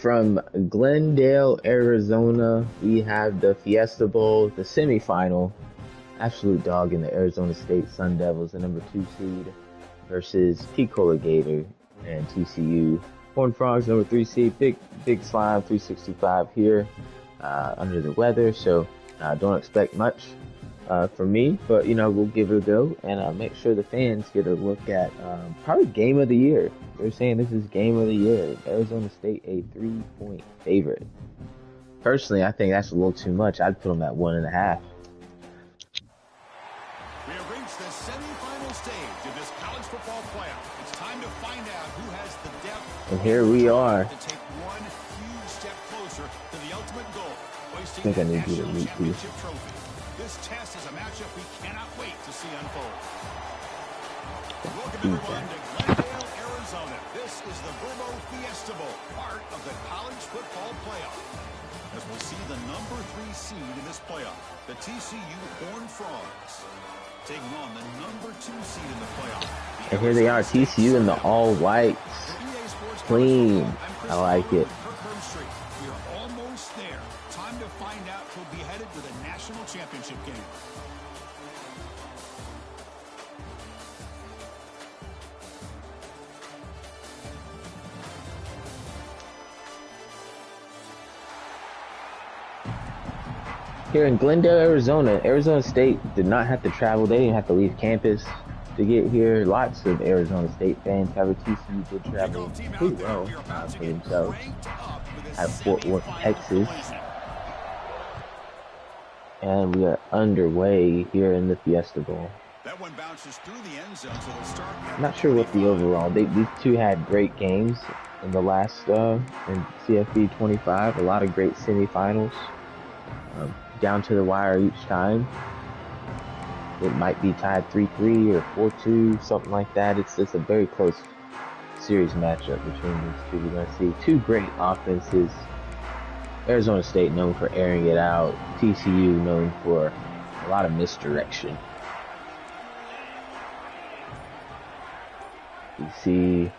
From Glendale, Arizona, we have the Fiesta Bowl, the semifinal. Absolute dog in the Arizona State Sun Devils, the number 2 seed, versus Picola Gator and TCU. Horned Frogs, number 3 seed. Big slime, 365 here, under the weather, so don't expect much from me, but we'll give it a go and make sure the fans get a look at probably game of the year. They're saying this is game of the year. Arizona State a 3-point favorite. Personally, I think that's a little too much. I'd put them at 1.5. We have reached the semifinal stage of this college football playoff. It's time to find out who has the depth. And here we are. To take one huge step closer to the ultimate goal. I think I need you to meet you. This test is a matchup we cannot wait to see unfold. Welcome everyone to Glendale, Arizona. This is the Verbo Fiesta Bowl, part of the college football playoff. As we'll see the number 3 seed in this playoff, the TCU Horned Frogs, taking on the number 2 seed in the playoff. And here they are, TCU in the all whites. Clean. I like it. We are almost there. Time to find out who'll be headed to the national championship game. Here in Glendale, Arizona, Arizona State did not have to travel. They didn't have to leave campus to get here. Lots of Arizona State fans. However, TCU did travel pretty well for themselves at Fort Worth, Texas. And we are underway here in the Fiesta Bowl. That one bounces through the end zone, so they'll start. I'm not sure what the overall. These two had great games in the last in CFB 25. A lot of great semifinals. Down to the wire each time. It might be tied 3-3 or 4-2, something like that. It's a very close series matchup between these two. We're going to see two great offenses. Arizona State known for airing it out. TCU known for a lot of misdirection. You see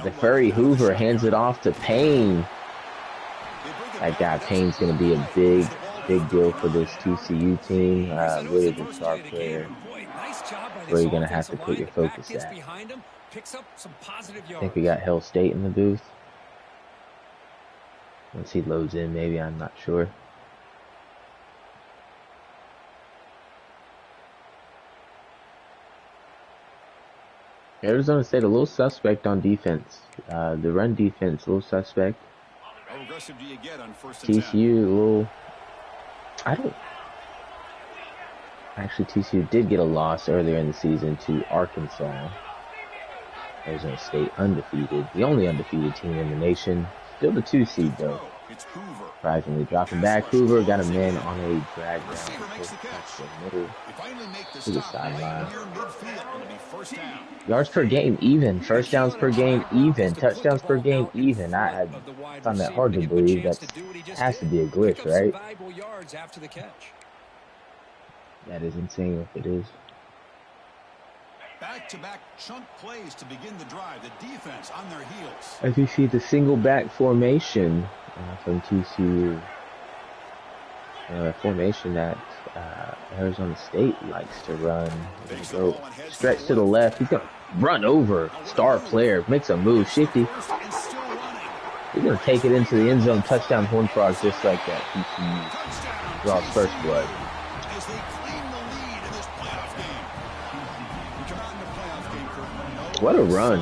the Furry Hoover hands it off to Payne. That guy Payne's going to be a big deal for this TCU team. Really good star player. Where you're going to have to put your focus at. I think we got Hell State in the booth. Once he loads in, maybe, I'm not sure. Arizona State a little suspect on defense. The run defense a little suspect. How aggressive do you get on first TCU a little. Actually, TCU did get a loss earlier in the season to Arkansas. Arizona State undefeated, the only undefeated team in the nation. Still the 2 seed though. Surprisingly, dropping back. Hoover got him in on a drag route the middle to the sideline. Yards per game even. First downs per game even. Touchdowns per game even. I find that hard to believe. That has to be a glitch, right? That is insane if it is. Back-to-back chunk plays to begin the drive. The defense on their heels. As you see the single back formation from TCU. Formation that Arizona State likes to run. He's going to go stretch to the left. He's going to run over star player. Makes a move. Shifty. He's going to take it into the end zone. Touchdown Horned Frogs just like that. TCU draws first blood. What a run.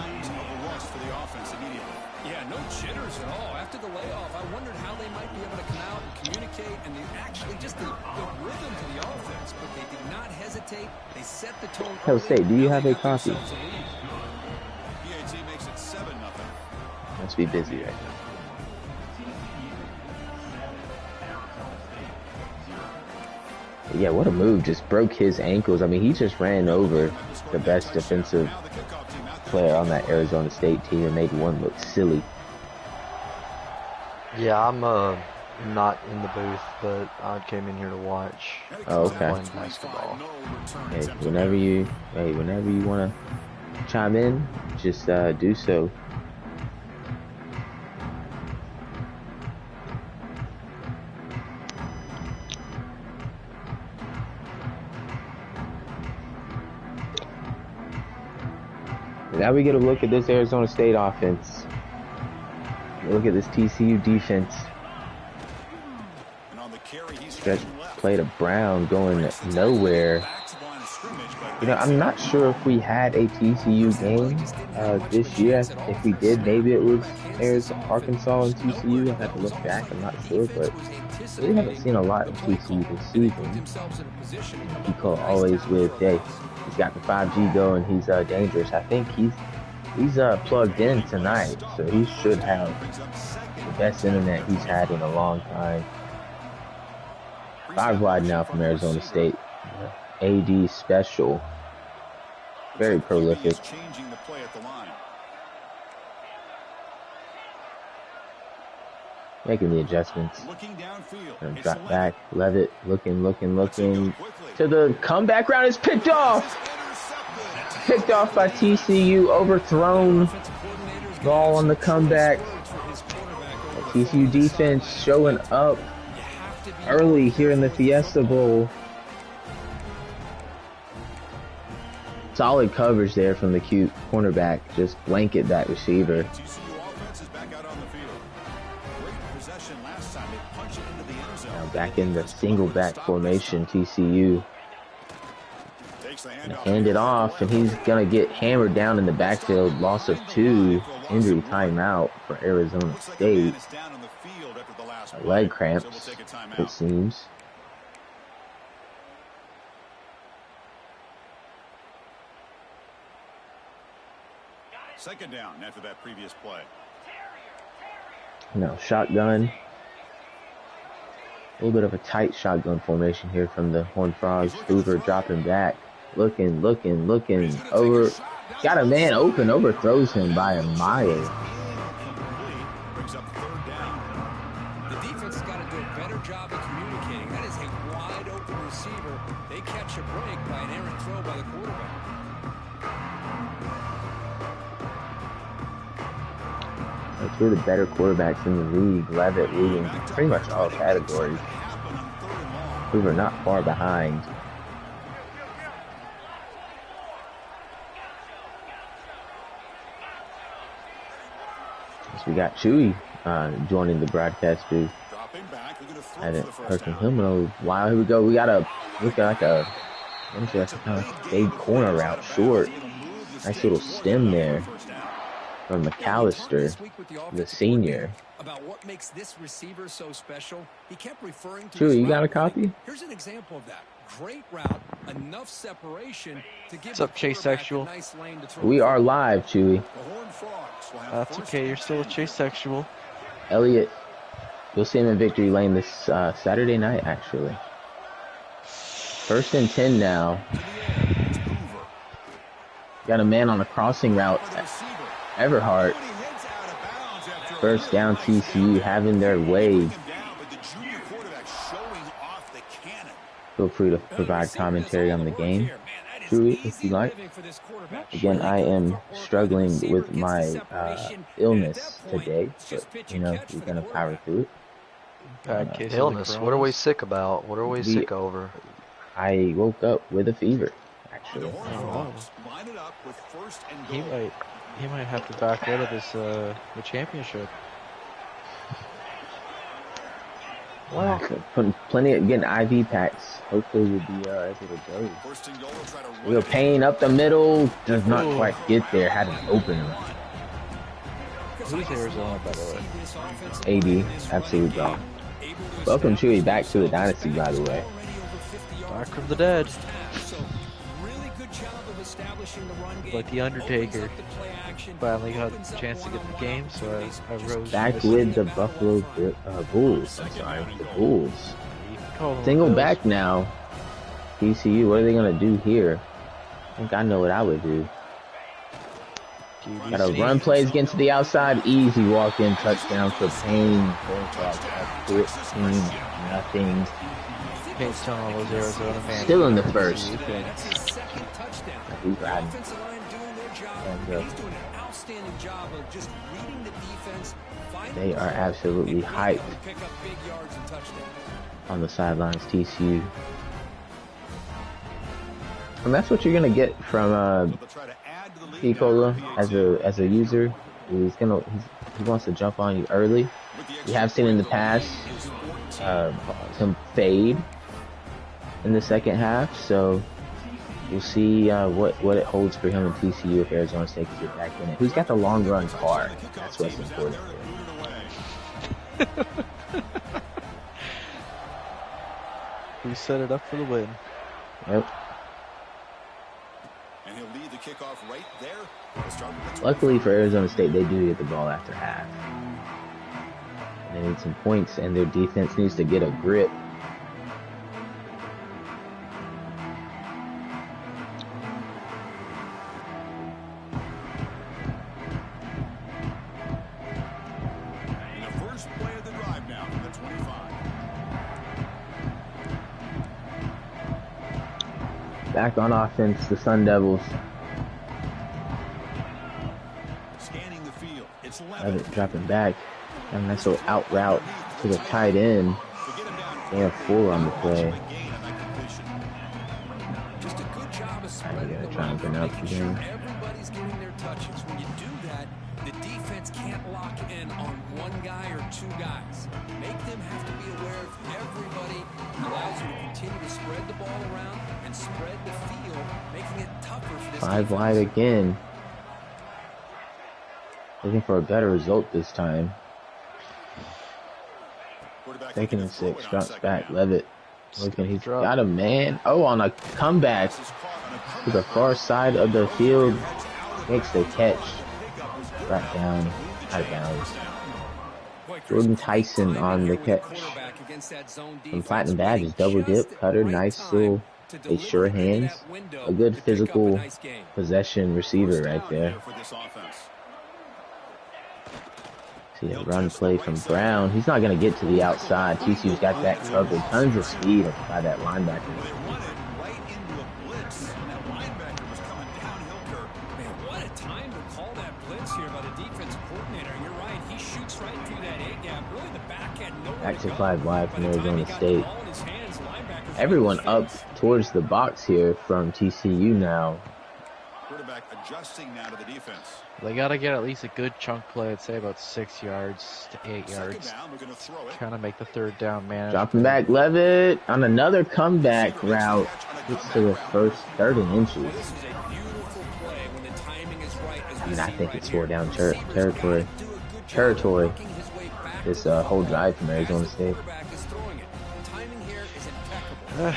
Yeah, no jitters at all. After the layoff, I wondered how they might be able to come out and communicate and actually just the rhythm to the offense, but they did not hesitate. They set the tone. Hell State, do you have a copy? PAT makes it 7-0. Must be busy right now. Yeah, what a move. Just broke his ankles. I mean, he just ran over the best defensive player on that Arizona State team and made one look silly. Yeah, I'm not in the booth, but I came in here to watch. Oh, okay. Playing basketball. Hey, whenever you want to chime in, just do so. Now we get a look at this Arizona State offense. Look at this TCU defense. And on the carry, he's Stretch heading left. play to Brown going nowhere. You know, I'm not sure if we had a TCU game this year. If we did, maybe it was Arkansas and TCU. I have to look back. I'm not sure, but we haven't seen a lot of TCU this season. Pico always with, hey, he's got the 5G going. He's dangerous. I think he's plugged in tonight, so he should have the best internet he's had in a long time. 5 wide now from Arizona State. AD special. Very prolific. Changing the play at the line. Making the adjustments. Looking downfield. And drop back. Levitt looking. To the comeback round is picked off. Picked off by TCU. Overthrown. Ball on the comeback. TCU defense showing up early here in the Fiesta Bowl. Solid coverage there from the cute cornerback. Just blanket that receiver. Now back in the single back formation, TCU. And hand it off, and he's going to get hammered down in the backfield. Loss of 2. Injury timeout for Arizona State. Leg cramps, it seems. Second down after that previous play. Now shotgun. A little bit of a tight shotgun formation here from the Horned Frogs. Hoover dropping back. Looking over. Got a man open. Overthrows him by a mile. Brings up third down. The defense has got to do a better job of communicating. That is a wide open receiver. They catch a break by an errant throw by the quarterback. Two of the better quarterbacks in the league. Levitt leading pretty much all categories. Hoover not far behind. So we got Chewy joining the broadcast booth. I haven't heard from him in a while. Here we go. We got like a big corner route, short. Nice little stem there from McAllister, the senior. About what makes this receiver so special, he kept referring to. Chewy, you got a copy? Here's an example of that. Great route, enough separation to give. What's up, Chase Sexual? Nice lane to throw. We are live, Chewy. That's okay. You're still a Chase Sexual. Elliott, you'll see him in victory lane this Saturday night, actually. 1st and 10 now. Got a man on a crossing route. Everhart. First down, TCU having their way. Feel free to provide commentary on the game, Chewy, if you like. Again, I am struggling with my illness today, but you know, we're gonna power through it. Bad case illness. What are we sick about? What are we sick over? I woke up with a fever, actually. Oh. He might have to back out of this the championship. Wow. Putting plenty of getting IV packs. Hopefully we'll be able to go. Real pain up the middle. Does not quite get there. Had an opener. Who's Arizona, by the way? AD. Absolute dog. Welcome, Chewy, back to the Dynasty, by the way. Back from the dead. Like the Undertaker. Finally got a chance to get the game, so I rose. Back with the Buffalo Bulls. I'm sorry, the Bulls. Single Bills. back now. TCU, what are they going to do here? I think I know what I would do. Got to run plays, get to the outside. Easy walk-in touchdown for Payne. Nothing. Payne's telling all those Arizona fans. Still in the first. He's riding. They are absolutely hyped on the sidelines, TCU. And that's what you're going to get from Picola as a user. He wants to jump on you early. We have seen in the past some fade in the second half, so we'll see what it holds for him in TCU if Arizona State can get back in it. Who's got the long run car? That's what's important here. Who set it up for the win? Yep. And he'll lead the kickoff right there. Luckily for Arizona State, they do get the ball after half. And they need some points, and their defense needs to get a grip. And the first play of the drive now from the 25. Back on offense, the Sun Devils. Have it dropping back. And that's an out route to the tight end. They have 4 on the play. Just a good job of spreading gotta try and bring up again. Everybody's getting their touches. When you do that, the defense can't lock in on one guy or 2 guys. Make them have to be aware of everybody. It allows you to continue to spread the ball around and spread the field, making it tougher for this 5 wide again. Looking for a better result this time. 2nd and 6, drops back, Levitt. Looking, he's got a man. Oh, on a comeback to the far side of the field. Makes the catch. Brought down, out of bounds. Jordan Tyson on the catch. Some platinum badges, double dip, cutter, nice little, sure hands. A good physical possession receiver right there. See a run play from Brown. He's not going to get to the outside. TCU's got that covered. Tons of speed by that linebacker. What a time to call that blitz here by the defensive coordinator. You're right. He shoots right through that A-gap. Really, the back had nowhere back to 5 wide from Arizona State. Everyone up towards the box here from TCU now. Quarterback adjusting now to the defense. They got to get at least a good chunk play, I'd say about 6 yards to 8 yards. Trying to make the 3rd down manageable. Dropping back, Levitt on another comeback route. Gets to the first 3rd and inches. I mean, I think it's 4 down territory. This whole drive from Arizona State. I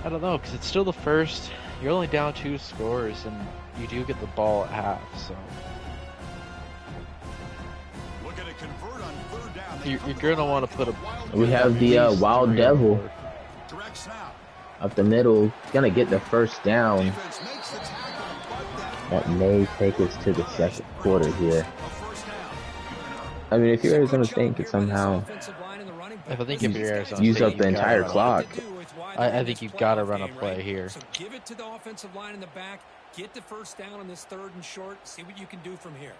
don't know, because it's still the first. You're only down 2 scores, and you do get the ball at half, so. You're going to want to put a... We have the Wild Devil up the middle. Going to get the first down. That may take us to the 2nd quarter here. I mean, if you're Arizona State, could somehow use up the entire clock. I think you've got to run a play here. So give it to the offensive line in the back. Get the first down on this 3rd and short. See what you can do from here.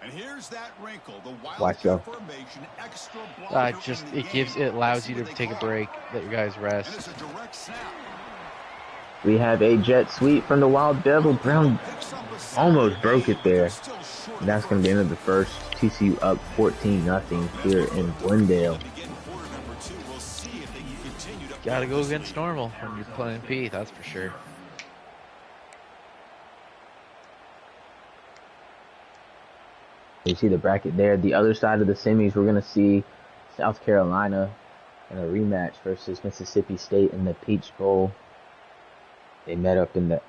And here's that wrinkle, the Watch out. formation, extra it allows you to take a break, let your guys rest. We have a jet sweep from the Wild Devil. Brown almost broke it there. And that's going to be the end of the first. TCU up 14-0 here in Glendale. Got to go against normal when you're playing P, that's for sure. You see the bracket there. The other side of the semis, we're going to see South Carolina in a rematch versus Mississippi State in the Peach Bowl. They met up in the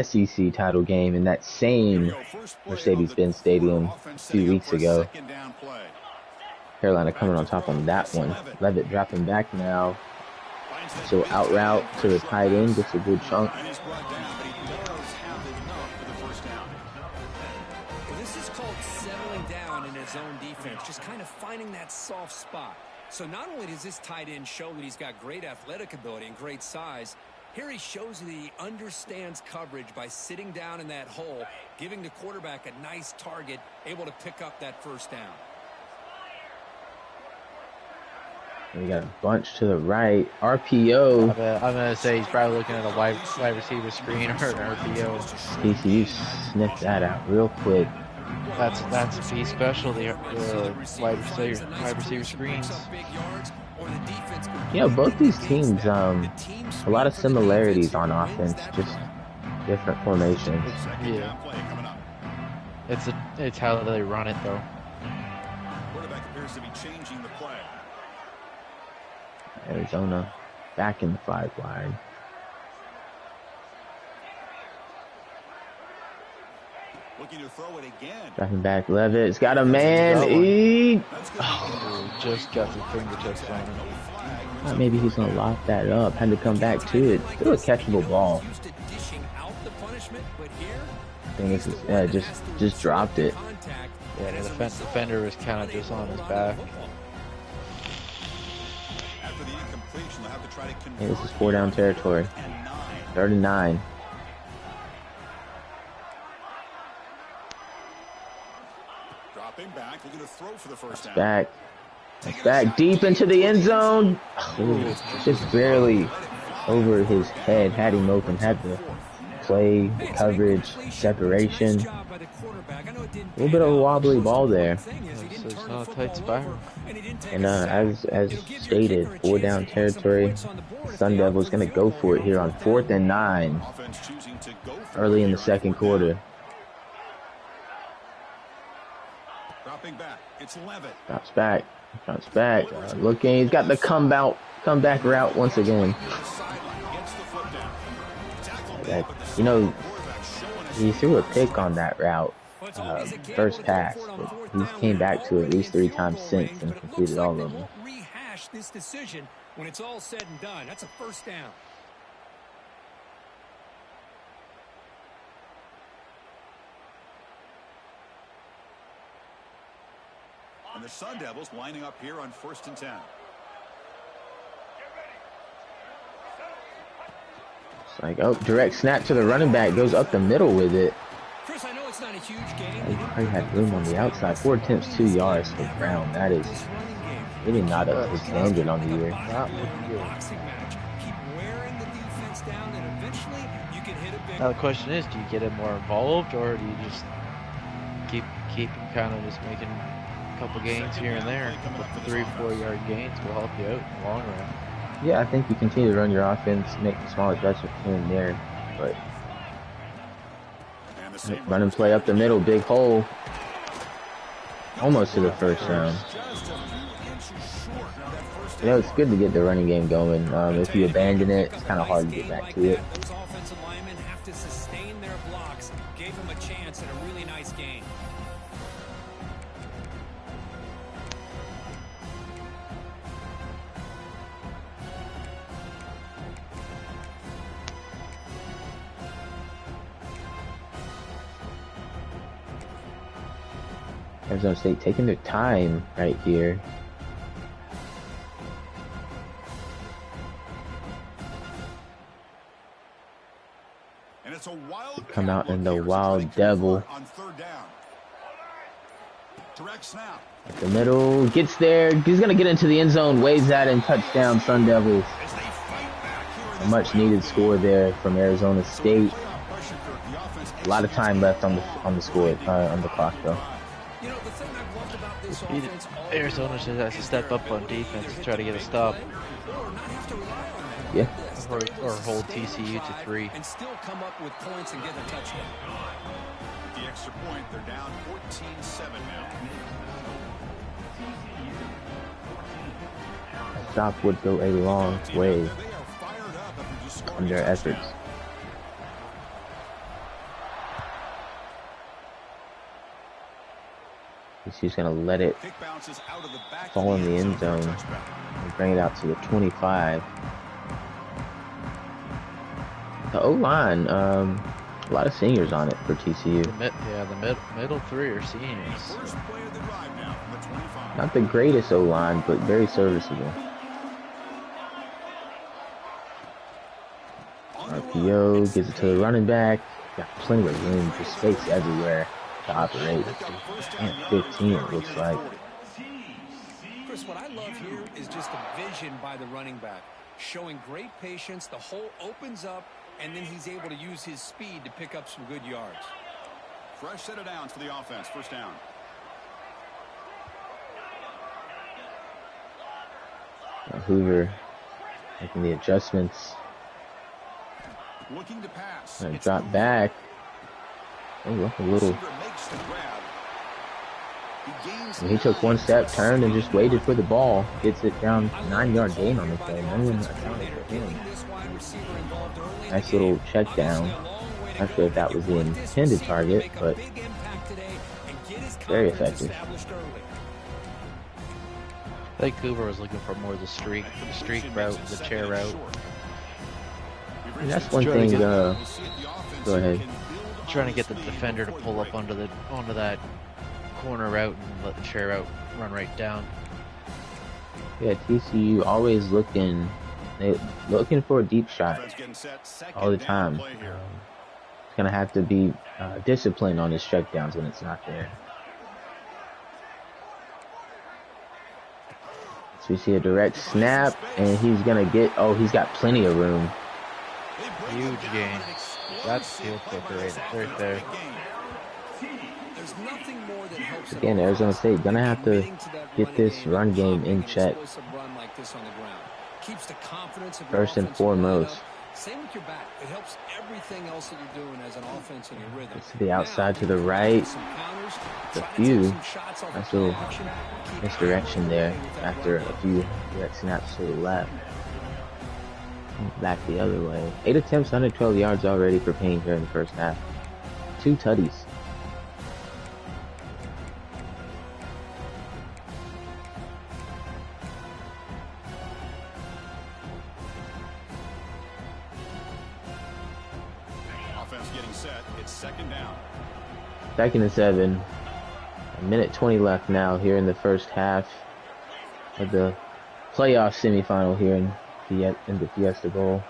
SEC title game in that same Mercedes-Benz Stadium a few weeks ago. Carolina coming on top on that one. Levitt dropping back now. So out route to the tight end, gets a good chunk. This is called settling down in his own defense, just kind of finding that soft spot. So not only does this tight end show that he's got great athletic ability and great size, here he shows that he understands coverage by sitting down in that hole, giving the quarterback a nice target, able to pick up that first down. We got a bunch to the right. RPO. I'm gonna say he's probably looking at a wide receiver screen or an RPO. TCU sniffed that out real quick. That's P special, the wide receiver screens. Yeah, both these teams, a lot of similarities on offense, just different formations. Yeah. It's how they run it though. Quarterback appears to be changing the play. Arizona back in the 5 wide. Looking to throw it again. Dropping back, Levitt's got a man. Just got the fingertips on him. Thought maybe he's gonna lock that up. Had to come back to it. Still a catchable ball. I think this is just dropped it. Yeah, the defender was kind of just on his back. After the incompletion, they'll have to try to convert. Hey, this is 4 down territory. 3rd and 9. Dropping back, looking to throw for the first down. Back deep into the end zone. Oh, just barely over his head. Had him open. Had the play, the coverage, separation. A little bit of a wobbly ball there. So it's not a tight spiral. And as stated, 4 down territory. Sun Devils going to go for it here on 4th and 9. Early in the 2nd quarter. Dropping back, it's Levitt. Drops back. Looking, he's got the comeback route once again. You know, he threw a pick on that route, first pass, but he came back to it at least 3 times since and completed all of them. Rehash this decision when it's all said and done. That's a first down. And the Sun Devils lining up here on 1st and 10. It's like, oh, direct snap to the running back, goes up the middle with it. Chris, I know it's not a huge game. He probably had room on the outside. 4 attempts, 2 yards for Brown. That is really not a his standard on the year. Now the question is, do you get him more involved, or do you just keep him kind of just making a couple gains here and there? A couple 3-4 yard gains will help you out in the long run. Yeah, I think you continue to run your offense, make small adjustments here and there, but run and play up the middle, big hole, almost to the first round. You know, it's good to get the running game going. If you abandon it, it's kind of hard to get back to it. Those offensive linemen have to sustain their blocks. Gave him a chance at a really nice game. Arizona State taking their time right here. And it's a wild Come out in the Wild Devil. On 3rd down. Direct snap. The middle, gets there, he's going to get into the end zone, waves that and touchdown Sun Devils. A much needed score there from Arizona State. A lot of time left on the score on the clock though. Arizona just has to step up on defense to try to get a stop. Yeah. Or hold TCU to 3. And still come up with points and get a touchdown. The extra point, they're down 14-7 now. A stop would go a long way in their efforts. He's going to let it fall in the end zone and bring it out to the 25. The O-line, a lot of seniors on it for TCU. The middle 3 are seniors. Not the greatest O-line, but very serviceable. RPO gives it to the running back. Got plenty of room, just space everywhere to operate. And 15, it looks like. Chris, Chris, what I love here is just the vision by the running back. Showing great patience, the hole opens up, and then he's able to use his speed to pick up some good yards. Fresh set of downs for the offense. First down. Hoover making the adjustments. Looking to pass. And drop back. Oh, look a little. He took one step, turned, and just waited for the ball. Gets it down, 9-yard gain on the play. No one accounted for him. Nice little check down. Not sure if that was the intended target, but very effective. I think Hoover was looking for more of the streak route, the chair route. And that's one thing. Go ahead. Trying to get the defender to pull up onto that corner route and let the chair route run right down. Yeah, TCU always looking for a deep shot all the time. It's gonna have to be disciplined on his checkdowns when it's not there. So we see a direct snap, and he's gonna get. Oh, he's got plenty of room. Huge gain. That's field clicker right there. Again, Arizona State gonna have to get this run game in check. First and foremost. Same with your back. It helps everything else that you're doing as an offense in your rhythm. To the outside, to the right. A few. Nice little misdirection there after a few direct snaps to the left. Back the other way. 8 attempts, 112 yards already for Payne here in the first half. 2 tutties. Offense getting set. It's second down. 2nd and 7. A minute 20 left now here in the first half of the playoff semifinal here in the Fiesta Bowl.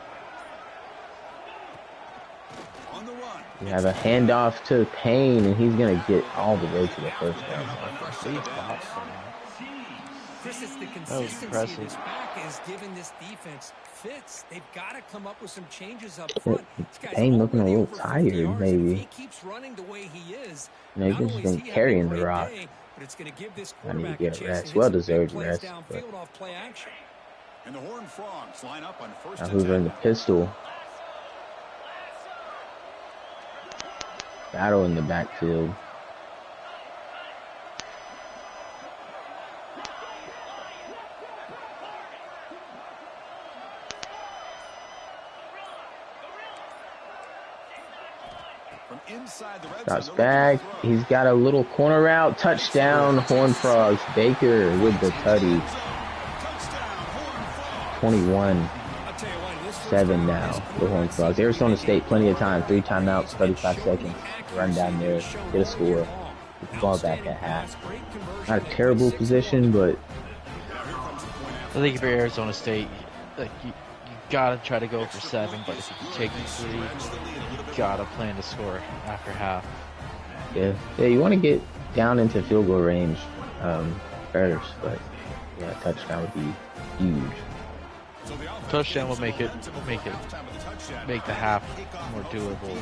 We have a handoff to Payne, and he's going to get all the way to the first down. Chris, it's the consistency of his back is giving this defense fits. They've got to come up with some changes up front. Payne looking a little tired, maybe. He keeps running the way he is. You know, he's just been carrying the rock. I need to get a rest. Well-deserved rest. But and the Horned Frogs line up on first now Hoover in the pistol. Battle in the backfield. Drops back. He's got a little corner route. Touchdown, Horned Frogs. Baker with the tutty. 21-7 now for Horned Frogs. Arizona State, plenty of time. 3 timeouts, 35 seconds. Run down there, get a score. Get the ball back at half. Not a terrible position, but I think if you're Arizona State, like you gotta try to go for 7, but if you can take the 3, you gotta plan to score after half. Yeah, you want to get down into field goal range first, but yeah, touchdown would be huge. Touchdown will make the half more doable.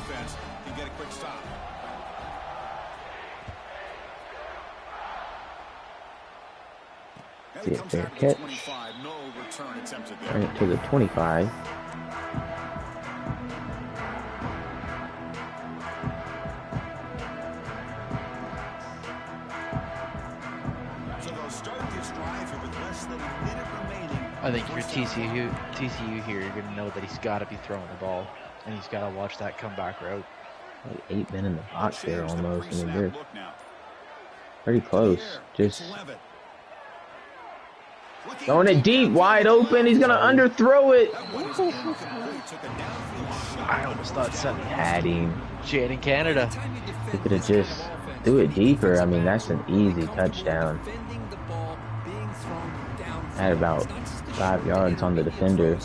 See a fair catch. Turn it to the 25. I think for TCU here, you're gonna know that he's got to be throwing the ball, and he's got to watch that comeback route. Like 8 men in the box there almost. I mean, they're pretty close. Just throwing it deep, wide open. He's gonna underthrow it. I almost thought something had him. Shade in Canada. He could have just threw it deeper. I mean, that's an easy touchdown. Had about 5 yards on the defender.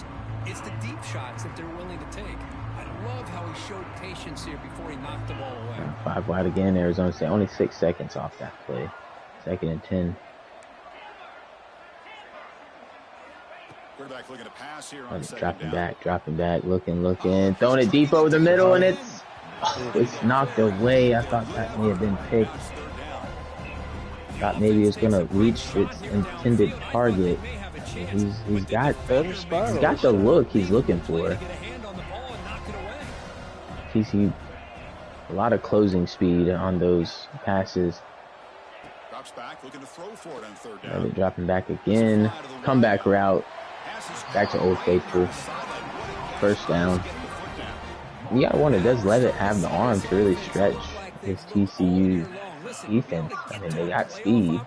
It's the deep shots that they're willing to take. I love how he showed patience here before he knocked the ball away. 5 wide again. Arizona State only 6 seconds off that play. 2nd and 10. Quarterback looking to pass here on second Dropping down. back, looking, throwing it deep over the middle, and it's knocked away. I thought that may have been picked. Thought maybe it's gonna reach its intended target. I mean, he's got the look he's looking for. TCU, a lot of closing speed on those passes. Drops back, looking to throw for it on third down. Dropping back again. Comeback route. Back to Old Faithful. First down. You gotta wonder, does Levitt have the arm to really stretch his TCU defense? I mean, they got speed.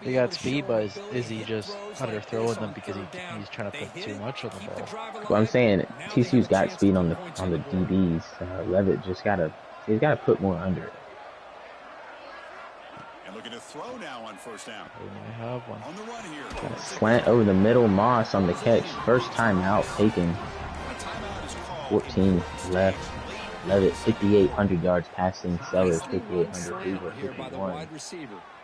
They got speed, but is he just underthrowing them because he's trying to put too much on the ball? Well, I'm saying TCU's got speed on the DBs. Levitt he's gotta put more under it. And looking to throw now on first down. They have one. On the run here. Got a slant over the middle. Moss on the catch. First time out taken. 14 left. Levitt 5,800 yards passing. Sellers 5,800. Hoover 51.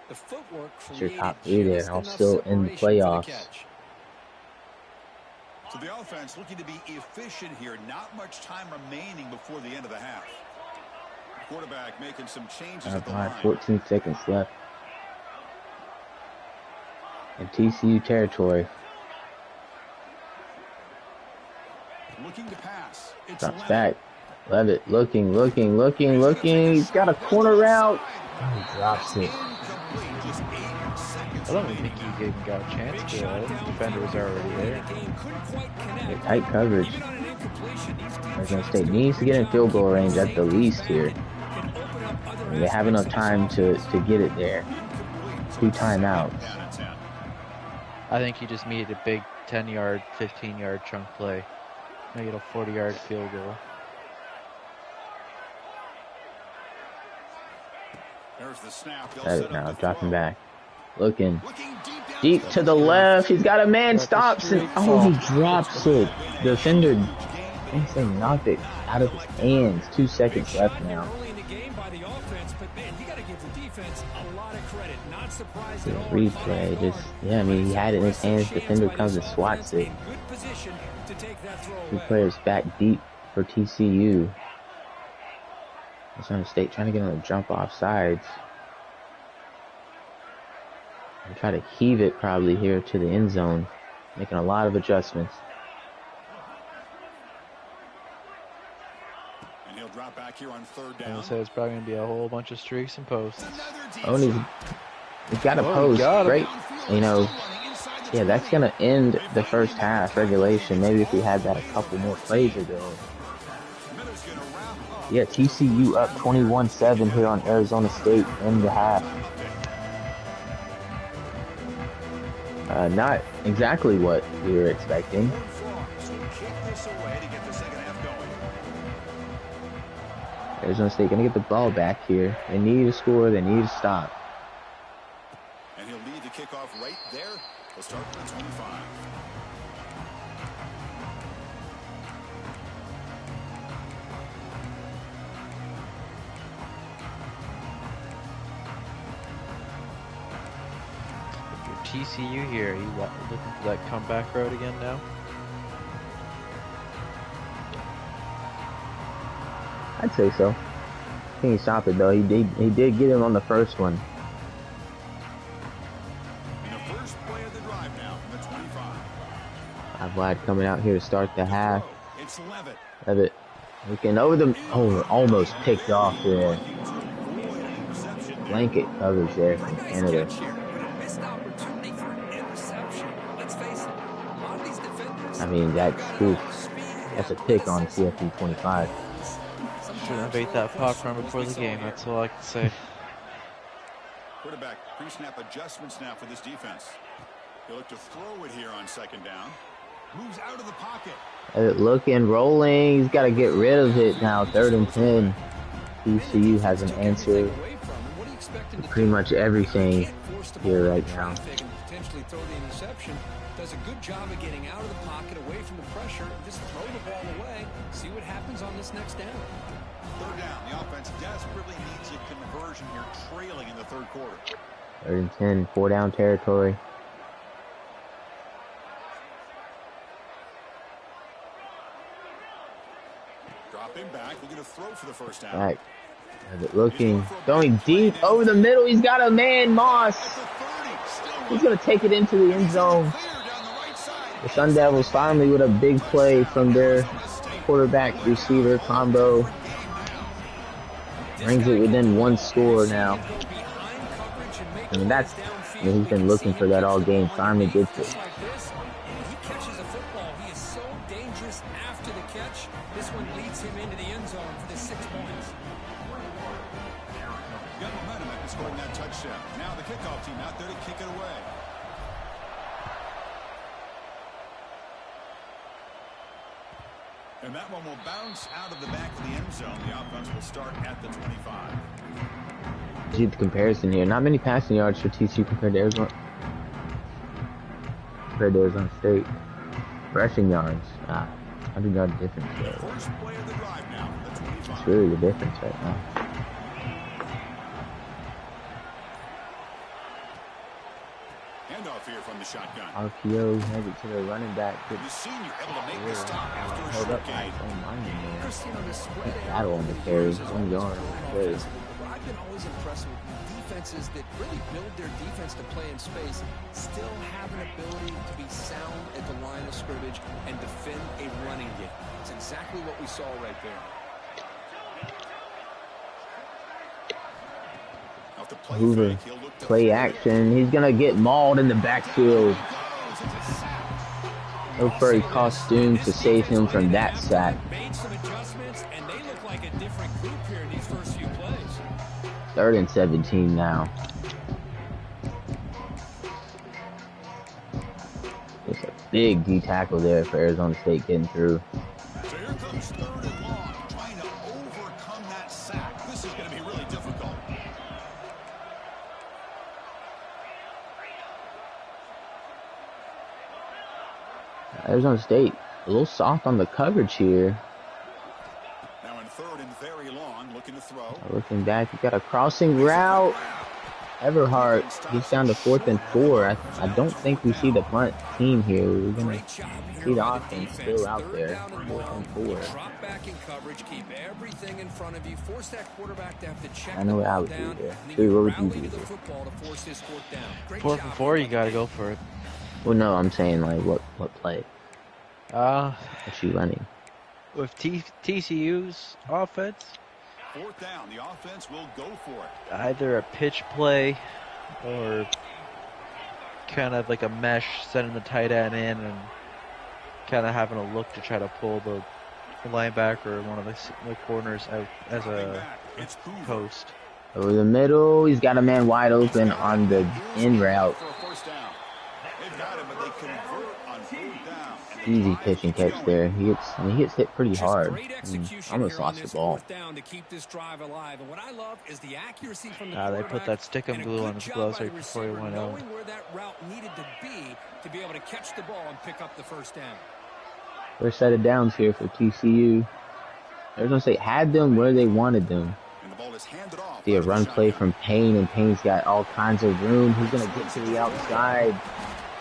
It's your top three there. All still in the playoffs. So the offense looking to be efficient here. Not much time remaining before the end of the half. Quarterback making some changes at the line. 14 seconds left. In TCU territory. Looking to pass. Drops back. Levitt looking. He's got a corner route. Oh, he drops it. I don't even think he even got a chance to. The defender was already there. Tight coverage. Arizona State needs to get in field goal range at the least here. They have enough time to get it there. 2 timeouts. I think he just needed a big 10-yard, 15-yard chunk play. Make it a 40-yard field goal. There's the snap. Got it now, dropping back. Looking deep to the left. He's got a man, stops, and he drops it. The defender, they knocked it out of his hands. 2 seconds left now. Replay, I mean, he had it in his hands. Defender comes and swats it. 2 players back deep for TCU. Arizona State trying to get on the jump off sides. And try to heave it probably here to the end zone. Making a lot of adjustments. And he'll drop back here on third down. So it's probably going to be a whole bunch of streaks and posts. Oh, and he's got a post. Great. You know, yeah, that's going to end the first half regulation. Maybe if we had that a couple more plays ago. Yeah, TCU up 21-7 here on Arizona State in the half. Not exactly what we were expecting. Arizona State going to get the ball back here. They need to score. They need to stop. And he'll lead the kickoff right there. We'll start with the 25. TCU here, you looking for that comeback road again now? I'd say so. I think he stopped it though. He did get him on the first one. And the first play of the drive now from the 25. Vlad coming out here to start the half. It's Levitt looking over the almost picked off there. Blanket coverage there from Canada. I mean, that's a pick on CFB 25. Shouldn't have ate that popcorn before the game, that's all I can say. Quarterback pre-snap adjustments now for this defense. He'll look to throw it here on second down. Moves out of the pocket. Looking, rolling. He's got to get rid of it now. 3rd and 10. TCU has an answer to pretty much everything here right now. Does a good job of getting out of the pocket, away from the pressure. Just throw the ball away. See what happens on this next down. 3rd down. The offense desperately needs a conversion here, trailing in the 3rd quarter. 3rd and 10, 4 down territory. throw for the first down. Back. Has it looking. Going deep over the middle. He's got a man, Moss. He's going to take it into the end zone. The Sun Devils finally with a big play from their quarterback receiver combo. Brings it within one score now. I mean, he's been looking for that all game. Finally gets it. He catches a football. He is so dangerous after the catch. This one leads him into the end zone for the 6 points. Got momentum after scoring that touchdown. Now the kickoff team out there to kick it away. And that one will bounce out of the back of the end zone. The offense will start at the 25. See the comparison here. Not many passing yards for TCU compared to Arizona State. Rushing yards, 100-yard difference there. First play of the drive now, the 25. That's really the difference right now. Handoff here from the shotgun. RPO has it to the running back. Good. The senior able to make the stop after a Hold short up by gain. his own lineman there. Christian, on the spread, Battle on the carry. 1 yard on the carry. I've been always impressed with defenses that really build their defense to play in space, still have an ability to be sound at the line of scrimmage and defend a running game. It's exactly what we saw right there. Off the play Hoover, fake, he'll look to play action. He's going to get mauled in the backfield. No furry costume to save him from that sack. Made some adjustments, and they look like a different group here in these first few plays. 3rd and 17 now. It's a big D tackle there for Arizona State getting through. So here comes 3rd and long, trying to overcome that sack. This is going to be really difficult. Arizona State a little soft on the coverage here. Now in 3rd and very long, looking to throw. Looking back, you got a crossing route. Everhart gets down to 4th and 4. I don't think we see the punt team here. We're going to see the offense still out there. 4th and 4. Drop back in coverage, keep everything in front of you, force that quarterback to have to check I know the what I ball would do down, there. and then Dude, you what would rally you to do the there? football to force this 4th down. Great 4 job for 4, by you got to go for it. Well, no, I'm saying like what play? Uh, What you running? with TCU's offense, 4th down, the offense will go for it. either a pitch play or kind of like a mesh, sending the tight end in and kind of having a look to try to pull the linebacker or one of the corners out as a It's Hoover. post. Over the middle, he's got a man wide open on the in route. For a first down. They've got him, but they convert on 4th down. Easy pitch and catch there. He gets hit pretty Just hard. great execution Almost here on lost this the ball. 4th down to keep this drive alive. And what I love is the accuracy from the They quarterback put that stick and and a glue good on his job gloves by the right before he receiver went out. knowing where that route needed to be able to catch the ball and pick up the 1st down. First set of downs here for TCU. Arizona State had them where they wanted them. And the ball is handed off. See a after the run play shotgun. from Payne, and Payne's got all kinds of room. He's going to get to the outside.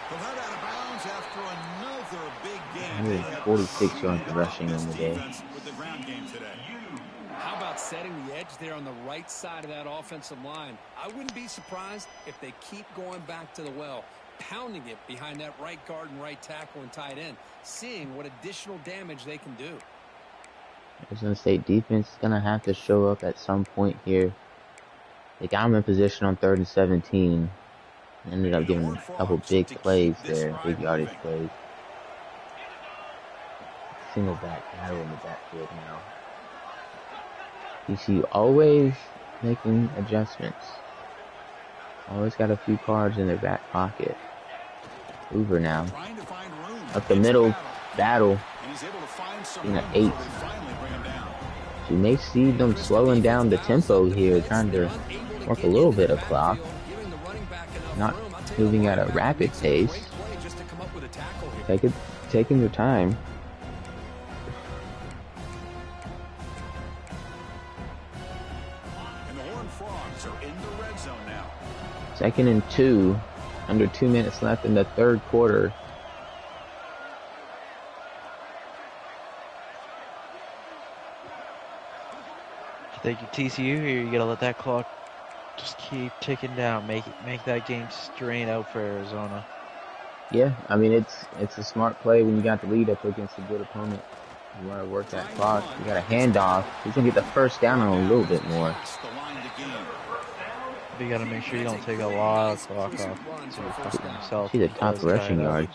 They'll head out of bounds after another big game. They have 146 yards really rushing brought in the this day. defense with the ground game today. How about setting the edge there on the right side of that offensive line? I wouldn't be surprised if they keep going back to the well, pounding it behind that right guard and right tackle and tight end, seeing what additional damage they can do. Arizona State defense is going to have to show up at some point here. They got him in position on 3rd and 17. Ended up giving a couple big plays there, big yardage plays. Single back battle in the backfield now. TCU always making adjustments. Always got a few cards in their back pocket. Hoover now. Trying to find room. Up the middle, battle. And he's able to find some In the room 8. before they finally bring him down. You may see them slowing down the tempo here, trying to work a little bit of clock. Not moving at a rapid pace. Taking their time. And the Horned Frogs are in the red zone now. 2nd and 2. Under 2 minutes left in the 3rd quarter. Thank you, TCU. Here, you gotta let that clock just keep ticking down. Make that game strain out for Arizona. Yeah, I mean it's a smart play when you got the lead up against a good opponent. You want to work that clock. You got a handoff. He's gonna get the first down on a little bit more. But you gotta make sure you don't take a lot of clock off to himself. See the top rushing yards.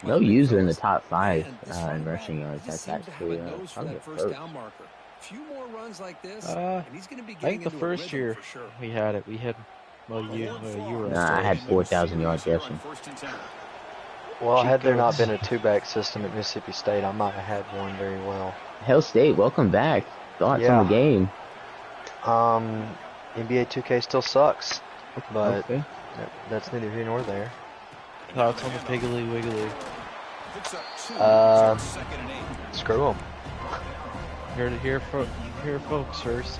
No user in the top 5 in rushing yards. That's actually probably the first. Few more runs like this, and he's going to be I getting think the first year we had it. We had you were. Nah, I had 4,000 yards rushing. Well, had there not been a 2-back system at Mississippi State, I might have had one very well. Hell State, welcome back. Thoughts on the game? NBA 2K still sucks, but okay. That's neither here nor there. Thoughts on the Piggly Wiggly? Screw them. Here, folks first.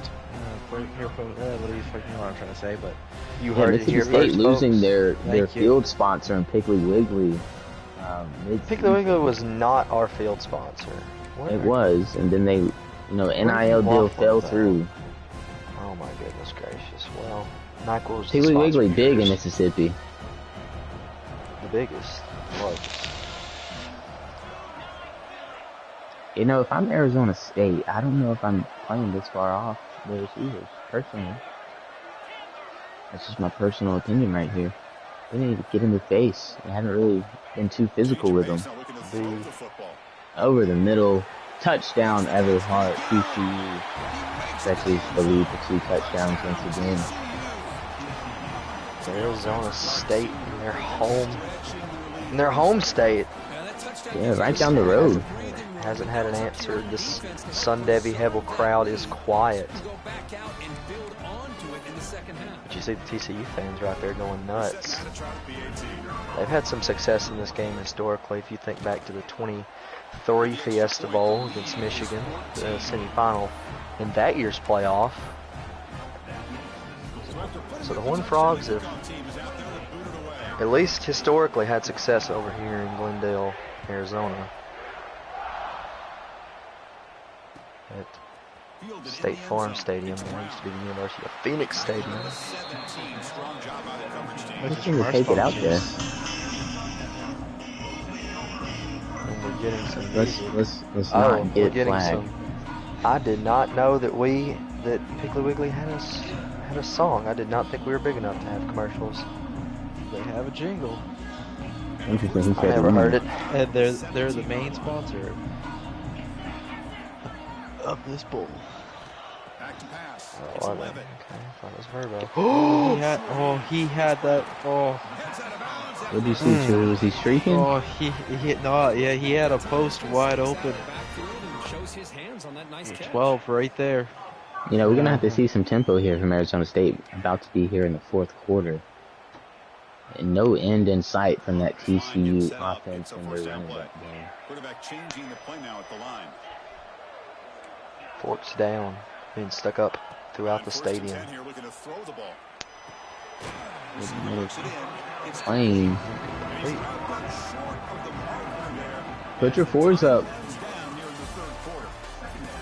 What do you fucking know what I'm trying to say? But you heard it here State first, losing folks. their field sponsor in Piggly Wiggly. Piggly Wiggly was not our field sponsor. It was, and then they, NIL deal fell through. Oh my goodness gracious! Well, NyQuil's Piggly Wiggly big in Mississippi. The biggest, largest. If I'm Arizona State, I don't know if I'm playing this far off the receivers, personally. That's just my personal opinion right here. They need to get in the face. They haven't really been too physical with them. Over the middle, touchdown, Everhart, TCU. Especially the lead for 2 touchdowns once again. Arizona State in their home state. Yeah, right down the road. Hasn't had an answer. This Sun-Devy Hebel crowd is quiet. But you see the TCU fans right there going nuts. They've had some success in this game historically. If you think back to the 23 Fiesta Bowl against Michigan, the semifinal in that year's playoff. So the Horned Frogs have, at least historically, had success over here in Glendale, Arizona. At State Farm Stadium, that used to be the University of Phoenix Stadium. Let's take it out there. And we're getting some let's not get flagged. I did not know that Piggly Wiggly had a song. I did not think we were big enough to have commercials. They have a jingle. Interesting. I never heard it. And they're the main sponsor of this bowl. Back to pass. Oh, okay. I thought it was Verbo. He had that. Oh. What did you see, Chewie? Was he streaking? Oh, he had a post wide open. 12 right there. We're going to have to see some tempo here from Arizona State. About to be here in the 4th quarter. And no end in sight from that TCU offense and their running back game. Quarterback changing the play now at the line. Forks down, being stuck up throughout the stadium. Playing. Put your 4s up.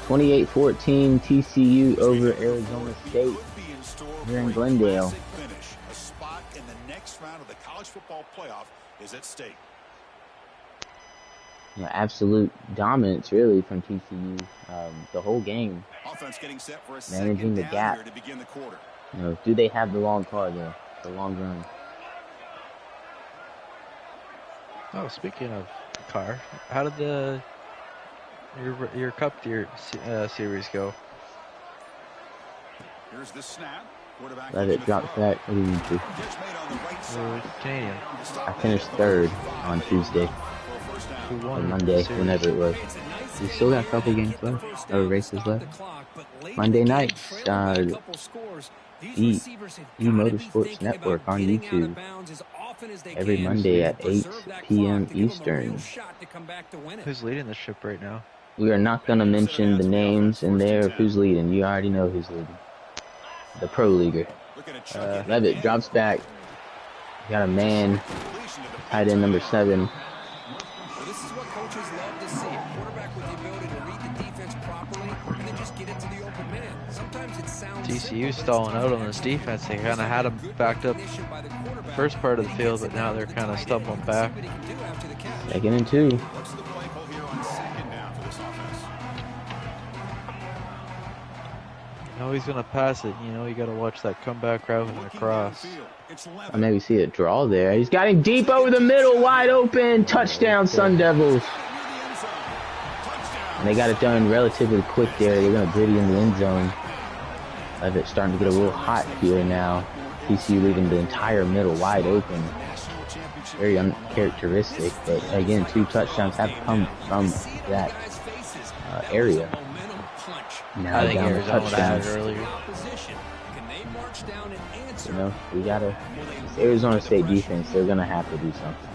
28-14 TCU over Arizona State here in Glendale. A spot in the next round of the college football playoff is at stake. Absolute dominance, really, from TCU the whole game. Offense getting set for a managing the gap. to begin the quarter. Do they have the long car there? The long run. Oh, speaking of car, how did your Cup series go? Here's the snap. Let it drop back. What do you need to? Canadian. I finished 3rd on Tuesday. Who won? Or Monday, whenever it was. We still got a couple games left, or races left. Monday nights, E Motorsports Network on YouTube. Every Monday at 8 p.m. Eastern. Who's leading the ship right now? We are not going to mention the names in there of who's leading. You already know who's leading. The Pro Leaguer. Levitt drops back. Got a man. Tight end number 7. This is what coaches love to see. A quarterback with the ability to read the defense properly and then just get it to the open man. Sometimes TCU stalling out on this defense. They kind of had them backed up the first part of the field, but now they're kind of stumbling back. 2nd and 2. What's the play call here on 2nd down for this offense? You know he's going to pass it. You know, you got to watch that comeback route and across. I maybe see a draw there. He's got him deep over the middle, wide open. Touchdown, Sun Devils. And they got it done relatively quick there. They're going to gritty in the end zone. It's starting to get a little hot here now. TCU leaving the entire middle wide open. Very uncharacteristic, but again, 2 touchdowns have come from that area. Now I think down the Arizona had it touchdown. earlier. You know, we gotta. It's Arizona State defense. They're gonna have to do something.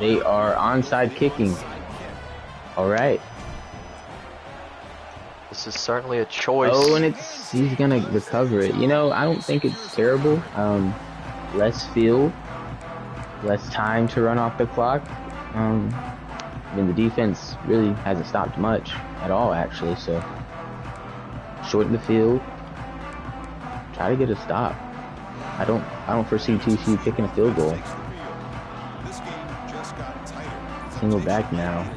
They are onside kicking. All right. This is certainly a choice. Oh, and he's gonna recover it. You know, I don't think it's terrible. Less field, less time to run off the clock. I mean, the defense really hasn't stopped much at all, actually. So, shorten the field. Try to get a stop. I don't foresee TCU kicking a field goal. Single back now.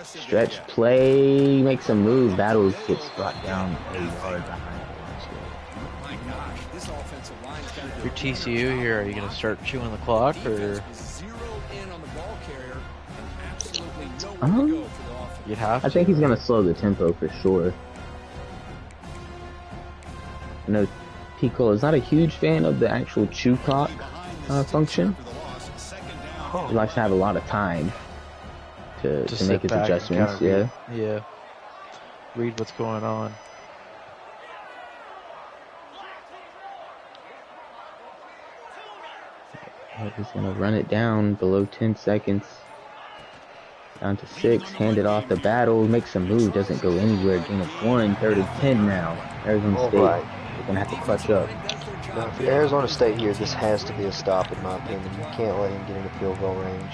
Stretch play, makes a move. Battles gets brought down a yard behind. If you're TCU here, are you going to start chewing the clock, or you'd have to? I think he's going to slow the tempo for sure. I know Pico is not a huge fan of the actual chew clock function. He likes to have a lot of time to make his adjustments. Yeah. Read what's going on. He's going to run it down below 10 seconds. Down to 6. Hand it off the Battle. Makes a move. Doesn't go anywhere. Gain of 1. 3rd and 10 now. Arizona State. They're going to have to clutch up. Now, for Arizona State here, this has to be a stop in my opinion. You can't let him get into field goal range.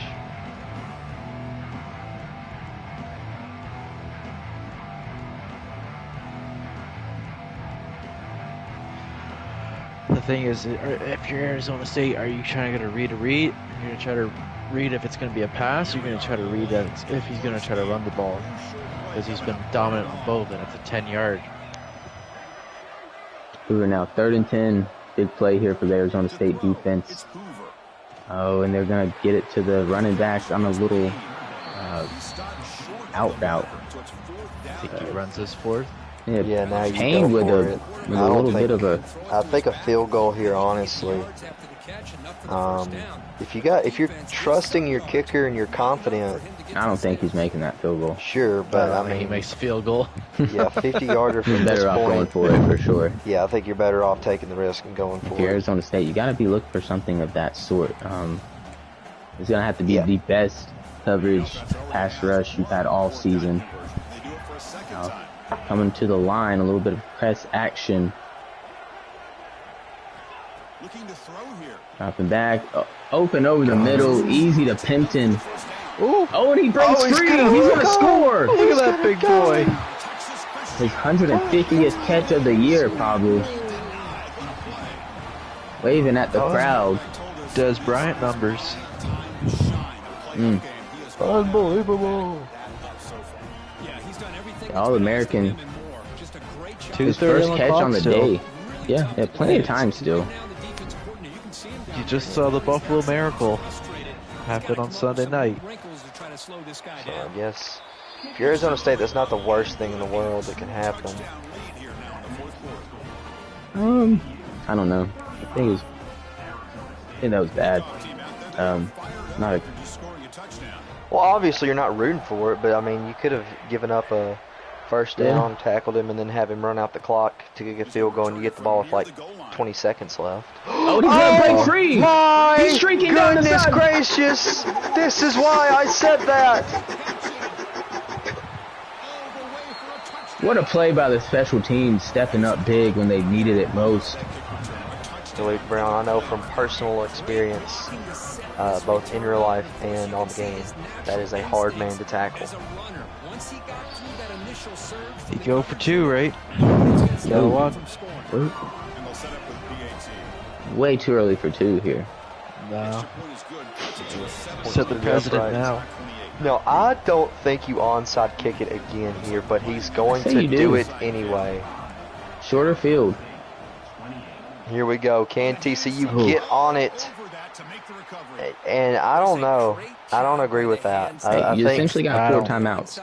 The thing is, if you're Arizona State, are you trying to read a read? You're going to try to read if it's going to be a pass, or you're going to try to read if he's going to try to run the ball. Because he's been dominant on both, and it's a 10-yard. We are now 3rd and 10. Big play here for the Arizona State defense. Oh, and they're going to get it to the running backs on a little out route. I think he runs this 4th. Yeah, now you Payne go with for a it. little bit of a. I think a field goal here, honestly. If you're trusting your kicker and you're confident. I don't think he's making that field goal. Sure, but I mean, he makes a field goal. Yeah, 50-yarder from He's this better off point. going for it for sure. Yeah, I think you're better off taking the risk and going for If you're it. Arizona State, you got to be looking for something of that sort. It's gonna have to be the best coverage pass rush you've had all season. Coming to the line, a little bit of press action. Looking to throw here. Dropping back, open over the middle, easy to Pimpton. Ooh. Oh, and he breaks free. He's gonna score. Look at that big boy. His 150th catch of the year, probably. Waving at the crowd. Des Bryant numbers. Unbelievable. All-American. His 2:30 first on the catch clock on the still. day. Yeah, plenty of time still. You just saw the Buffalo Miracle. Happened on Sunday night. So I guess if you're Arizona State, that's not the worst thing in the world that can happen. I don't know. I think that was bad. Not a. Well, obviously you're not rooting for it, but I mean, you could have given up a first down, tackled him, and then have him run out the clock to get a field goal, and you get the ball with like 20 seconds left. Oh, he's gonna break free! He's streaking down the side. Goodness gracious! This is why I said that! What a play by the special teams, stepping up big when they needed it most. Mr. Luke Brown. I know from personal experience, both in real life and on the game, that is a hard man to tackle. You go for 2, right? Yo. One. Way too early for 2 here. No. Set the precedent now. No, I don't think you onside kick it again here, but he's going to do it anyway. Shorter field. Here we go. Can TCU get on it? And I don't know. I don't agree with that. I you think essentially got 4 timeouts.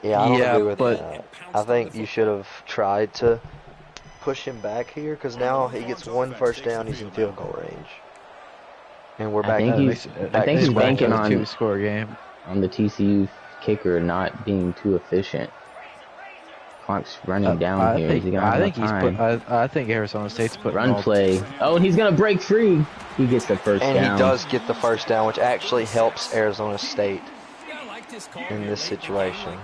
Yeah, I don't agree with that. I think you should have tried to push him back here because now he gets 1 first down. He's in field goal range, and we're back. I think he's banking on a 2-score game. On the TCU kicker not being too efficient. Clock's running down here. I think Arizona State's put run play. Oh, and he's gonna break free. He gets the first down. And he does get the first down, which actually helps Arizona State in this situation.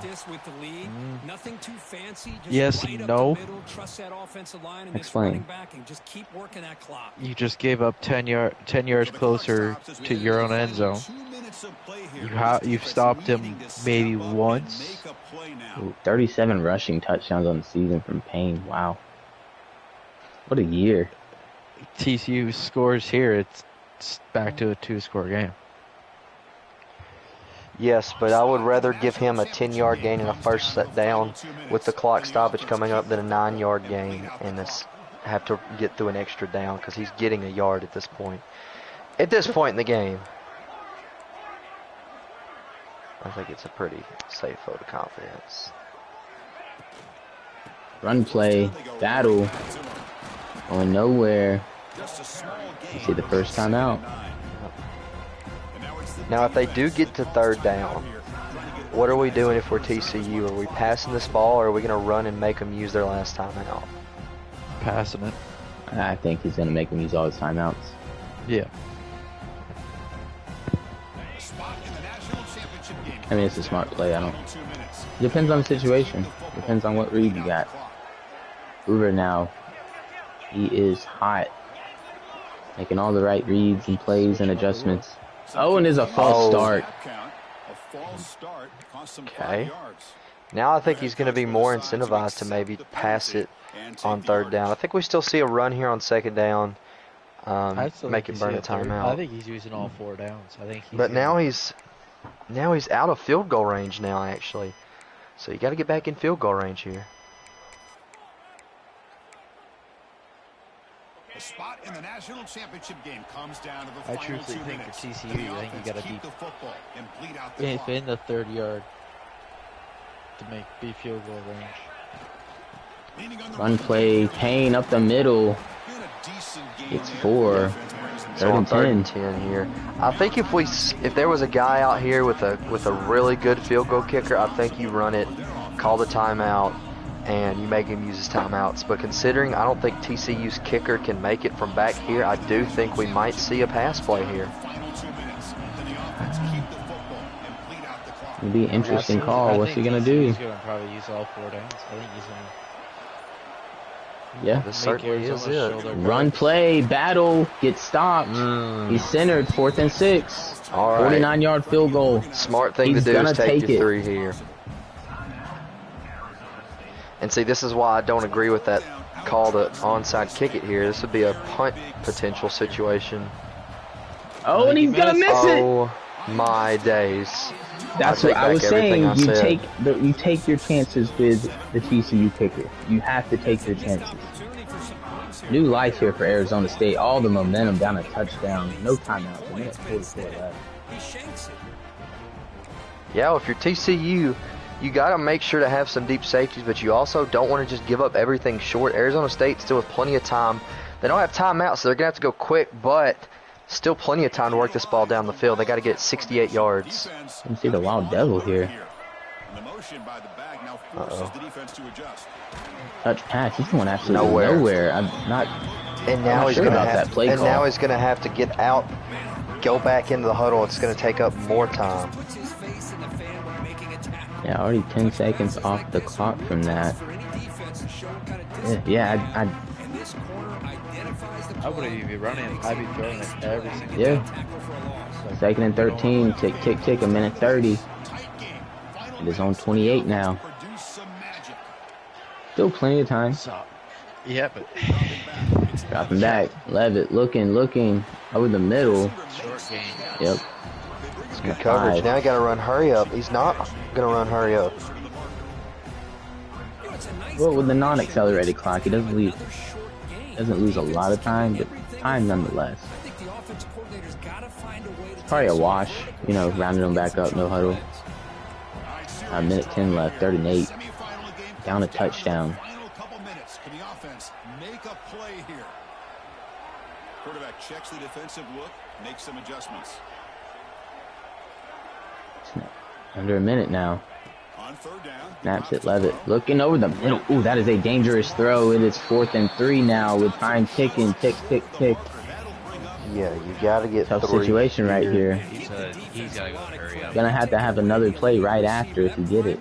Yes, no. Explain. You just gave up 10 yards closer to your own end zone. You've stopped him maybe once. Ooh, 37 rushing touchdowns on the season from Payne. Wow. What a year. TCU scores here, it's back to a 2-score game. Yes, but I would rather give him a 10-yard gain and a first set down with the clock stoppage coming up than a 9-yard gain and have to get through an extra down because he's getting a yard at this point. At this point in the game, I think it's a pretty safe vote of confidence. Run play, battle, going nowhere. You see the first time out. Now, if they do get to 3rd down, what are we doing if we're TCU? Are we passing this ball, or are we going to run and make them use their last time out? Passing it. I think he's going to make him use all his timeouts. Yeah. I mean, it's a smart play. Depends on the situation. Depends on what read you got. Hoover now, he is hot. Making all the right reads and plays and adjustments. Oh, and there's a false start. Okay. Now I think he's going to be more incentivized to maybe pass it on 3rd down. I think we still see a run here on 2nd down. Make it burn a timeout. I think he's using all 4 downs. But now he's out of field goal range now, actually. So you got to get back in field goal range here. The spot in the national championship game comes down to the I final truthfully 2 think minutes. for TCU, I think you got to be the football and bleed out the clock. in the 30-yard to be field goal range. Run play, Payne up the middle. It's 4. So on 3rd and 10 here. I think if there was a guy out here with a really good field goal kicker, I think you run it, call the timeout, and you make him use his timeouts. But considering I don't think TCU's kicker can make it from back here, I do think we might see a pass play here. It'll be an interesting call. What's he going to do? He's going to probably use all 4 downs. I think he's going to... Yeah. This certainly is it. Run play, battle, get stopped. He's centered, 4th and 6. All right. 49-yard field goal. Smart thing to do is take your 3 here. And see, this is why I don't agree with that call to onside kick it here. This would be a punt potential situation. Oh, and he's going to miss it. Oh, my days. That's what I was saying. You take your chances with the TCU kicker. You have to take your chances. New life here for Arizona State. All the momentum down a touchdown. No timeouts. A minute 44 left. Yeah, well, if you're TCU, you got to make sure to have some deep safeties, but you also don't want to just give up everything short. Arizona State still with plenty of time. They don't have timeouts, so they're going to have to go quick, but still plenty of time to work this ball down the field. They got to get 68 yards. You see the Wild Devil here. Uh-oh. Touch pass. He's going absolutely nowhere. I'm not. And now he's going to have that play call. now he's going to have to get out, go back into the huddle. It's going to take up more time. Yeah, already 10 seconds off the clock from that. Yeah, I wouldn't even be running it. I'd be throwing it every single Yeah. time. Second and 13. Tick, tick, tick. A minute 30. It is on 28 now. Still plenty of time. So, yeah, but Dropping back. Levitt looking over the middle. short game. Yep. It's good coverage. Now you got to run hurry up. He's not going to run hurry up. Well, with the non-accelerated clock, he doesn't lose a lot of time, but time nonetheless. It's probably a wash, you know, rounding them back up, no huddle. A minute 10 left, 3rd and 8. Down a touchdown. Final couple minutes. Can the offense make a play here? Quarterback checks the defensive look, makes some adjustments. Under a minute now. On 3rd down. Snaps it, Levitt. Looking over the middle. Ooh, that is a dangerous throw. It is 4th and 3 now with time ticking. Tick, tick, tick. Yeah, you got to get Tough 3 situation right here. He's got to go hurry up. Gonna have to have another play right after if you get it.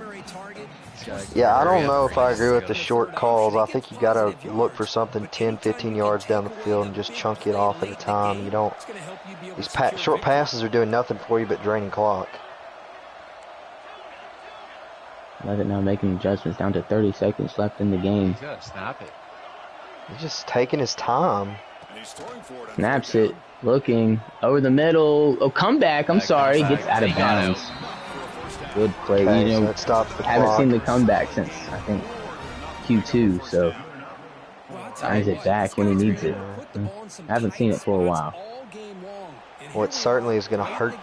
Yeah, I don't know if I agree with the short calls. I think you got to look for something 10, 15 yards down the field and just chunk it off at a time. You don't. These short passes are doing nothing for you but draining clock. Levitt now making adjustments down to 30 seconds left in the game. He's got to snap it. He's just taking his time. And he's throwing for it. Snaps it. Looking over the middle. Oh, comeback. I'm sorry. Gets out of bounds. Good play. Okay, You know, so that stops the haven't clock. seen the comeback since, I think, Q2, so finds it back when he needs it. Haven't seen it for a while. Well, it certainly is going to hurt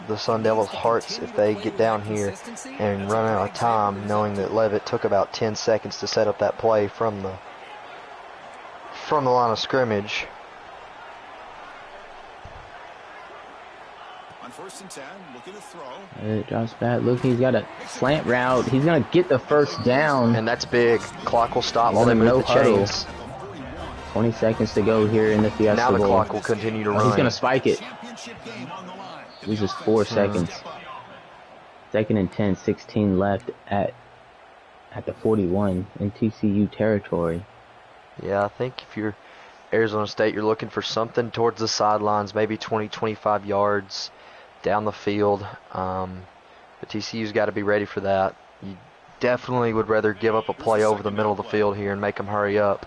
the Sun Devils' hearts if they get down here and run out of time, knowing that Levitt took about 10 seconds to set up that play from the line of scrimmage. On 1st and 10, looking to throw. It drops back. Look, he's got a slant route. He's going to get the first down. And that's big. Clock will stop while they move the huddle. chains. 20 seconds to go here in the Fiesta Now the Bowl. clock will continue to Oh, run. he's going to spike it. Championship game on the line. Loses 4 seconds. 2nd and 10, 16 left at the 41 in TCU territory. Yeah, I think if you're Arizona State, you're looking for something towards the sidelines, maybe 20, 25 yards down the field. But TCU's got to be ready for that. You definitely would rather give up a play over the middle of the field here and make them hurry up.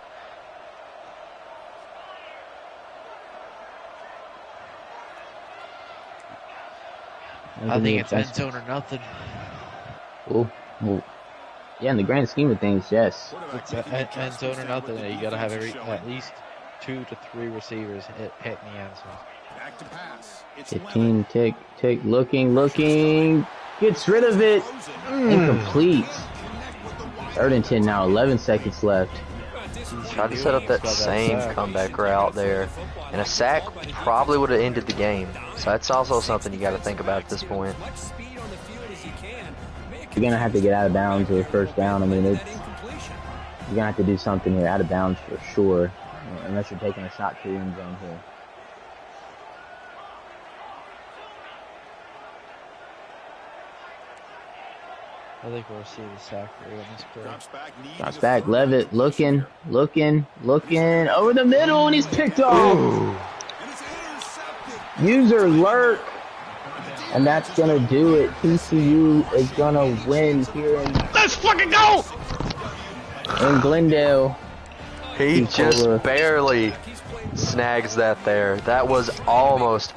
I think it's end zone or nothing. Oh, yeah, in the grand scheme of things, yes. It's end zone or nothing. You got to have at least 2 to 3 receivers hit in the end zone. Back to pass. It's 15, tick, tick, looking, gets rid of it, incomplete. 3rd and 10 now, 11 seconds left. Tried to set up that same comeback route there, and a sack probably would have ended the game. So that's also something you got to think about at this point. You're gonna have to get out of bounds with 1st down. I mean, you're gonna have to do something here, out of bounds for sure, unless you're taking a shot to the end zone here. I think we'll see the sack rate on this play. Drops back, Levitt looking, over the middle, and he's picked off. User lurk, and that's gonna do it. TCU is gonna win here in Let's fucking go! in Glendale. He just barely snags that there. That was almost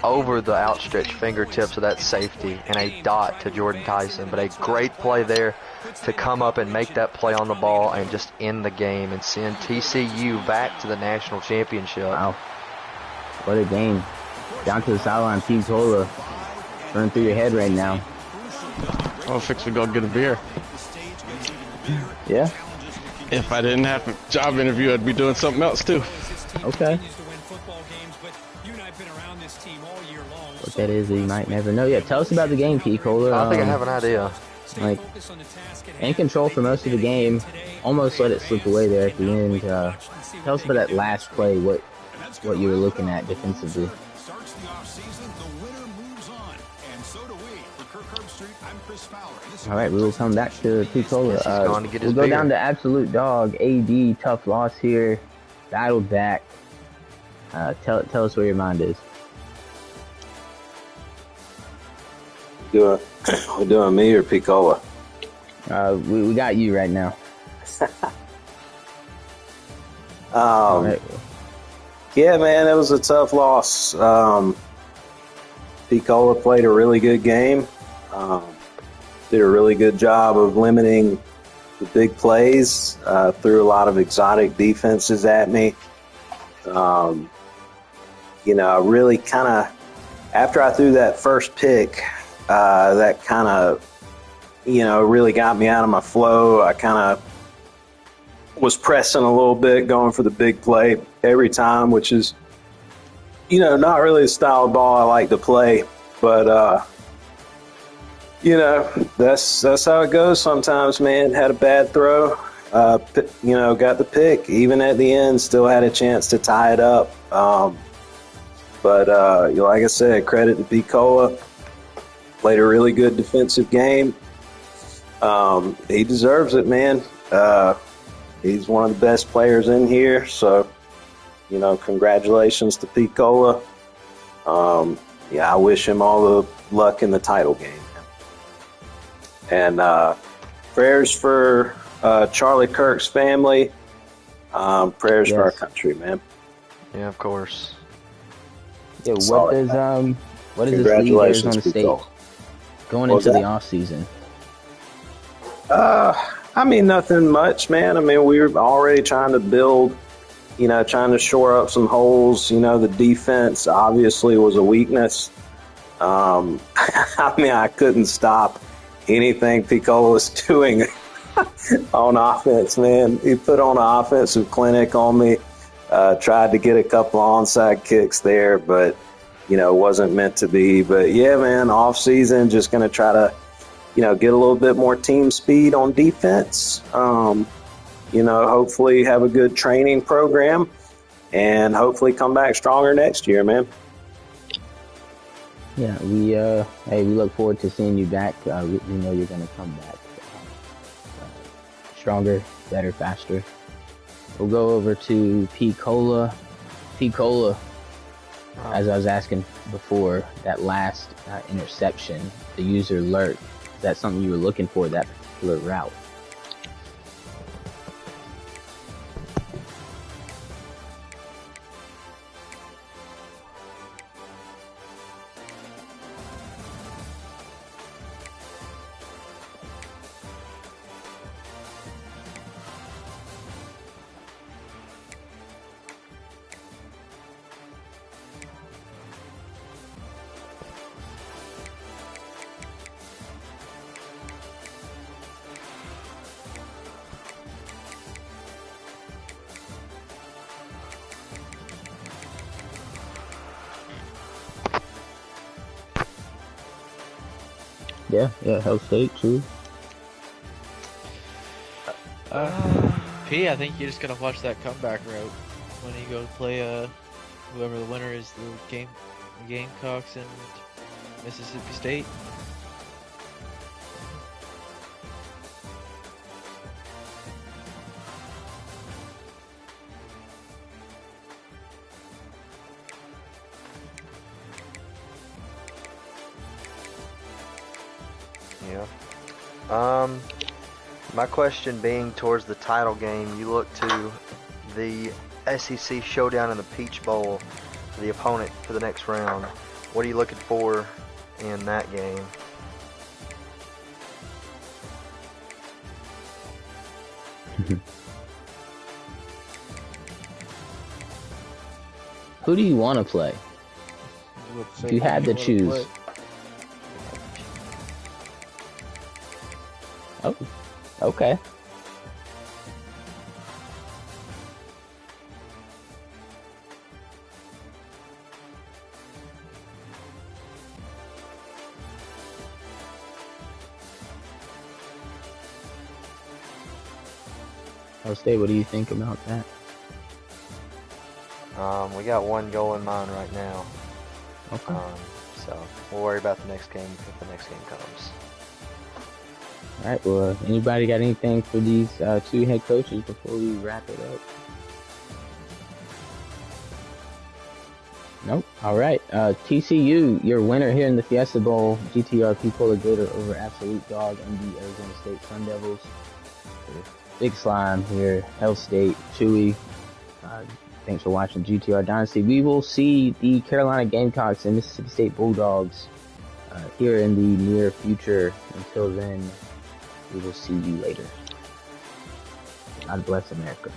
over the outstretched fingertips of that safety and a dot to Jordan Tyson. But a great play there to come up and make that play on the ball and just end the game and send TCU back to the national championship. Wow. What a game. Down to the sideline, P-Cola. Running through your head right now. I'll fix to go get a beer. Yeah? If I didn't have a job interview, I'd be doing something else too. Okay. What that is, you might never know. Yeah, tell us about the game, P-Cola. I think I have an idea. Like, in control for most of the game. Almost let it slip away there at the end. Tell us about that last play, what you were looking at defensively. Starts the offseason, the winner moves on, and so do we. For Kirk Herbstreit, I'm Chris Fowler. All right, we will come back to P-Cola. Going to get his We'll go beer. down to Absolute Dog. AD, tough loss here. Battled back. Tell us where your mind is. We're doing me or Piccola? We got you right now. Right. Yeah, man, it was a tough loss. Piccola played a really good game. Did a really good job of limiting the big plays. Threw a lot of exotic defenses at me. Really kind of, after I threw that first pick, that kind of, really got me out of my flow. I kind of was pressing a little bit, going for the big play every time, which is, not really the style of ball I like to play. But, that's how it goes sometimes, man. Had a bad throw, got the pick. Even at the end, still had a chance to tie it up. But like I said, credit to Piccola. Played a really good defensive game. He deserves it, man. He's one of the best players in here. So, congratulations to Piccola. I wish him all the luck in the title game. And prayers for Charlie Kirk's family. Prayers for our country, man. Yeah, of course. Yeah, what does this leave Arizona State going into the off season? Nothing much, man. We were already trying to build, trying to shore up some holes. The defense obviously was a weakness. I couldn't stop anything Piccola was doing on offense, man. He put on an offensive clinic on me. Tried to get a couple onside kicks there, but, wasn't meant to be. But, yeah, man, off season, just going to try to, get a little bit more team speed on defense. Hopefully have a good training program and hopefully come back stronger next year, man. Yeah, we look forward to seeing you back. We know you're going to come back stronger, better, faster. We'll go over to Piccola. Piccola, as I was asking before, that last interception, the user alert, is that something you were looking for, that particular route? Yeah, Hell State, too. P, I think you're just gonna watch that comeback route when you go play whoever the winner is, the Gamecocks and Mississippi State. My question being towards the title game, you look to the SEC showdown in the Peach Bowl, the opponent for the next round. What are you looking for in that game? Who do you want to play? If you had to choose. Oh, okay. State, what do you think about that? We got one goal in mind right now. Okay. So we'll worry about the next game if the next game comes. All right. Well, anybody got anything for these two head coaches before we wrap it up? Nope. All right. TCU, your winner here in the Fiesta Bowl. GTR P-Polar Gator over Absolute Dog and the Arizona State Sun Devils. Big Slime here. Hell State. Chewy. Thanks for watching GTR Dynasty. We will see the Carolina Gamecocks and Mississippi State Bulldogs here in the near future. Until then, we will see you later. God bless America.